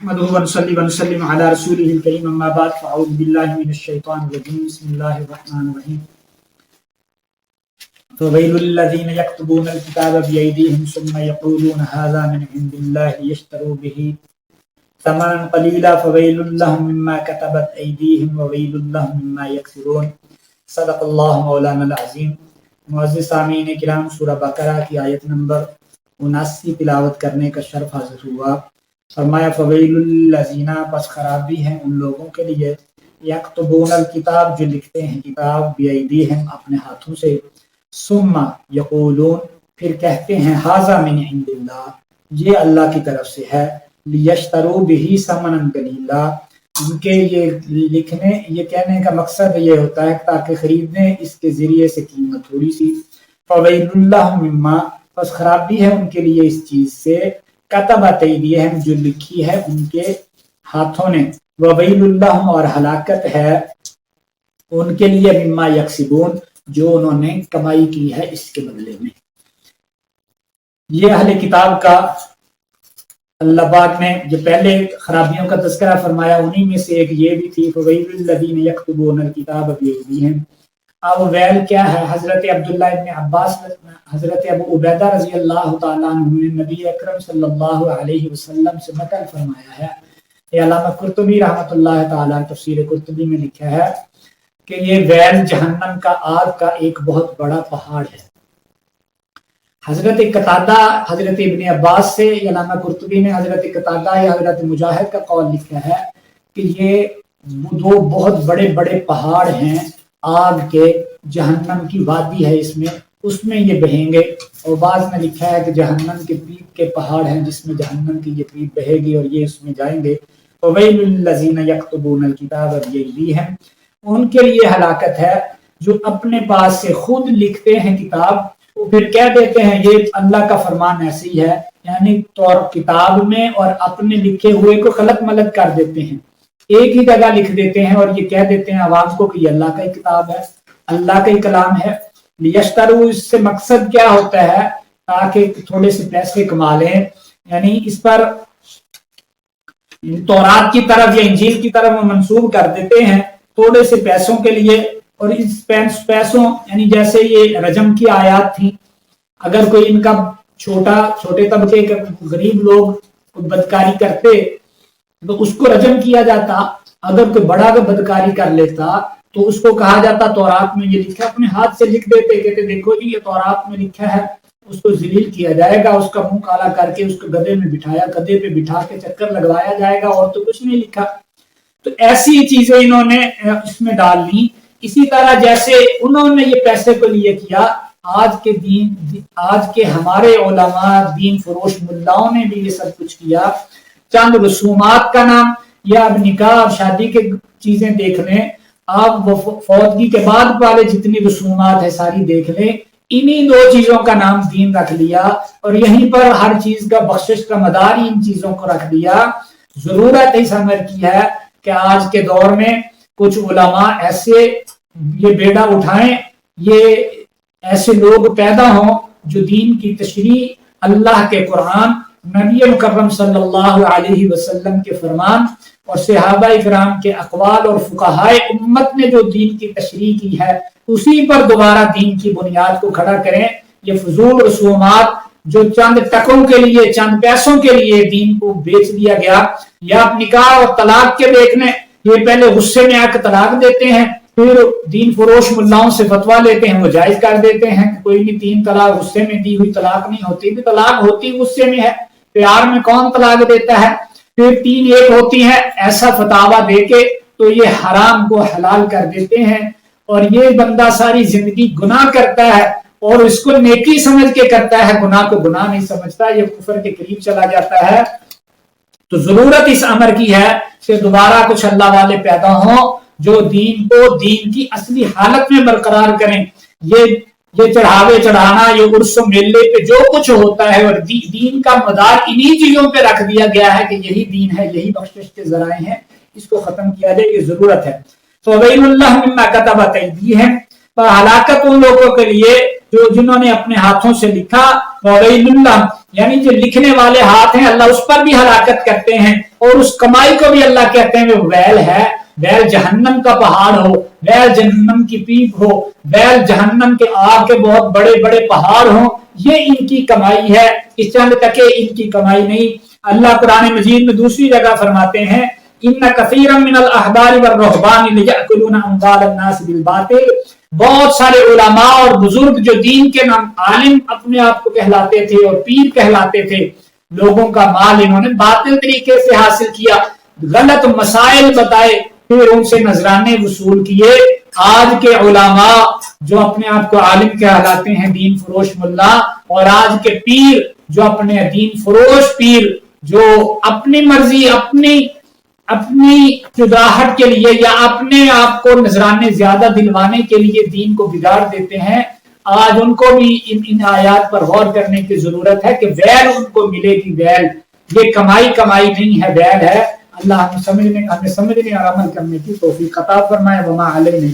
نحمده ونصلي ونسلم على رسوله الكريم اما بعد فاعوذ بالله من الشيطان الرجيم بسم الله الرحمن الرحيم فويل للذين يكتبون الكتاب بأيديهم ثم يقولون هذا من عند الله ليشتروا به ثمنا قليلا فويل لهم مما كتبت أيديهم وويل لهم مما يكسبون صدق الله مولانا العظیم۔ معزز سامعین کرام، سورہ بقرہ کی آیت نمبر 79 تلاوت کرنے کا شرف حاصل ہوا۔ فرمایا فویل الذین، پس خرابی ہے ان لوگوں کے لیے، یکتبون الکتاب، جو لکھتے ہیں کتاب، بیدیہم، اپنے ہاتھوں سے، ثم یقولون، پھر کہتے ہیں ھذا من عند اللہ، یہ اللہ کی طرف سے ہے، لیشتروا بہ ثمنا قلیلا، ان کے یہ کہنے کا مقصد یہ ہوتا ہے تاکہ خریدیں اس کے ذریعے سے قیمت تھوڑی سی۔ فویل لہم مما، پس خرابی ہے ان کے لیے اس چیز سے، کتبت ایدیہم، جو لکھی ہے ان کے ہاتھوں نے، وویل لہم، اور ہلاکت ہے ان کے لیے، مما یکسبون، جو انہوں نے کمائی کی ہے اس کے بدلے میں۔ یہ اہل کتاب کا اللہ پاک نے جو پہلے خرابیوں کا تذکرہ فرمایا، انہی میں سے ایک یہ بھی تھی فویل الذین یکتبون الکتاب بیدیہم۔ اب ویل کیا ہے؟ حضرت عبداللہ ابن عباس، حضرت ابو عبیدہ رضی اللہ تعالیٰ عنہ نے نبی اکرم صلی اللہ علیہ وسلم سے نقل فرمایا ہے۔ یہ علامہ قرطبی رحمۃ اللہ تعالیٰ تفسیر قرطبی میں لکھا ہے کہ یہ ویل جہنم کا آگ کا ایک بہت بڑا پہاڑ ہے۔ حضرت قتادہ، حضرت ابن عباس سے علامہ قرطبی نے حضرت قتادہ یا حضرت مجاہد کا قول لکھا ہے کہ یہ دو بہت بڑے بڑے پہاڑ ہیں آگ کے، جہنم کی وادی ہے اس میں یہ بہیں گے، اور بعض میں لکھا ہے کہ جہنم کے پیپ کے پہاڑ ہیں جس میں جہنم کی یہ پیپ بہے گی اور یہ اس میں جائیں گے۔ وَوَيْلُ الَّذِينَ يَكْتُبُونَ الْكِتَابَ بِأَيْدِيهِمْ، ان کے لیے ہلاکت ہے جو اپنے پاس سے خود لکھتے ہیں کتاب، وہ پھر کہہ دیتے ہیں، یہ اللہ کا فرمان ایسی ہے، یعنی طور کتاب میں اور اپنے لکھے ہوئے کو خلط ملط کر دیتے ہیں، ایک ہی جگہ لکھ دیتے ہیں اور یہ کہہ دیتے ہیں عوام کو کہ یہ اللہ کا ہی کتاب ہے، اللہ کا ہی کلام ہے۔ لیشتروا، اس سے مقصد کیا ہوتا ہے؟ تاکہ تھوڑے سے پیسے کما لیں، یعنی اس پر تورات کی طرف یا انجیل کی طرف وہ منسوب کر دیتے ہیں تھوڑے سے پیسوں کے لیے، اور اس پیسوں یعنی جیسے یہ رجم کی آیات تھیں، اگر کوئی ان کا چھوٹے طبقے کے غریب لوگ بدکاری کرتے تو اس کو رجم کیا جاتا، اگر کوئی بڑا بدکاری کر لیتا تو اس کو کہا جاتا تورات میں یہ لکھا، اپنے ہاتھ سے لکھ دیتے، کہتے دیکھو جی یہ تورات میں لکھا ہے، اس کو ذلیل کیا جائے گا، اس کا منہ کالا کر کے اس کو گدھے پہ بٹھا کے چکر لگوایا جائے گا، اور تو کچھ نہیں لکھا۔ تو ایسی چیزیں انہوں نے اس میں ڈال لی۔ اسی طرح جیسے انہوں نے یہ پیسے کو لیے کیا، آج کے ہمارے علماء دین فروش ملاؤں نے بھی یہ سب کچھ کیا۔ چند رسومات کا نام، یا اب نکاح اور شادی کے چیزیں دیکھ لیں، آپ فوتگی کے بعد والے جتنی رسومات ہے ساری دیکھ لیں، انہی دو چیزوں کا نام دین رکھ لیا، اور یہیں پر ہر چیز کا بخشش کا مدار ان چیزوں کو رکھ دیا۔ ضرورت اس امر کی ہے کہ آج کے دور میں کچھ علماء ایسے یہ بیڑا اٹھائیں، یہ ایسے لوگ پیدا ہوں جو دین کی تشریح، اللہ کے قرآن، نبی مکرم صلی اللہ علیہ وسلم کے فرمان اور صحابہ اکرام کے اقوال اور فقہائے امت نے جو دین کی تشریح کی ہے اسی پر دوبارہ دین کی بنیاد کو کھڑا کریں۔ یہ فضول رسومات جو چند ٹکوں کے لیے، چند پیسوں کے لیے دین کو بیچ دیا گیا، یا نکاح اور طلاق کے دیکھنے، یہ پہلے غصے میں آ کے طلاق دیتے ہیں، پھر دین فروش ملاؤں سے فتوا لیتے ہیں، وہ جائز کر دیتے ہیں کہ کوئی بھی 3 طلاق غصے میں دی ہوئی طلاق نہیں ہوتی، کہ طلاق ہوتی غصے میں ہے، پیار میں کون طلاق دیتا ہے، پھر 3 ایک ہوتی ہیں، ایسا فتوا دے کے تو یہ حرام کو حلال کر دیتے ہیں، اور یہ بندہ ساری زندگی گناہ کرتا ہے اور اس کو نیکی سمجھ کے کرتا ہے، گناہ کو گناہ نہیں سمجھتا، یہ کفر کے قریب چلا جاتا ہے۔ تو ضرورت اس امر کی ہے کہ دوبارہ کچھ اللہ والے پیدا ہوں جو دین کو دین کی اصلی حالت میں برقرار کریں۔ یہ چڑھاوے چڑھانا، یہ عرس و میلے پہ جو کچھ ہوتا ہے، اور دین کا مدار انہی چیزوں پہ رکھ دیا گیا ہے کہ یہی دین ہے، یہی بخشش کے ذرائع ہیں، اس کو ختم کیا جائے، یہ ضرورت ہے۔ تو وَوَيْلٌ لَّهُم مِّمَّا كَتَبَتْ أَيْدِيهِمْ، پر ہلاکت ان لوگوں کے لیے جنہوں نے اپنے ہاتھوں سے لکھا، وَوَيْلٌ لَّهُم، یعنی جو لکھنے والے ہاتھ ہیں اللہ اس پر بھی ہلاکت کرتے ہیں، اور اس کمائی کو بھی اللہ کہتے ہیں وہ ویل ہے، ویل جہنم کا پہاڑ ہو، ویل جہنم کی پیپ ہو، ویل جہنم کے آگ کے بہت بڑے بڑے پہاڑ ہوں، یہ ان کی کمائی ہے، اس چند تک ان کی کمائی نہیں۔ اللہ قرآن مجید میں دوسری جگہ فرماتے ہیں ان کثیرا من الاحبار والرهبان لیأکلون اموال الناس بالباطل، بہت سارے علماء اور بزرگ جو دین کے نام عالم اپنے آپ کو کہلاتے تھے اور پیر کہلاتے تھے، لوگوں کا مال انہوں نے باطل طریقے سے حاصل کیا، غلط مسائل بتائے، پھر ان سے نذرانے وصول کیے۔ آج کے علماء جو اپنے آپ کو عالم کہلاتے ہیں، دین فروش ملا، اور آج کے پیر جو اپنے دین فروش پیر جو اپنی مرضی اپنی چداہٹ کے لیے یا اپنے آپ کو نذرانے زیادہ دلوانے کے لیے دین کو بگاڑ دیتے ہیں، آج ان کو بھی ان آیات پر غور کرنے کی ضرورت ہے کہ ویل ان کو ملے گی، ویل یہ کمائی نہیں ہے، ویل ہے۔ اللہ ہمیں سمجھنے اور عمل کرنے کی توفیق عطا فرمائے۔ وما علینا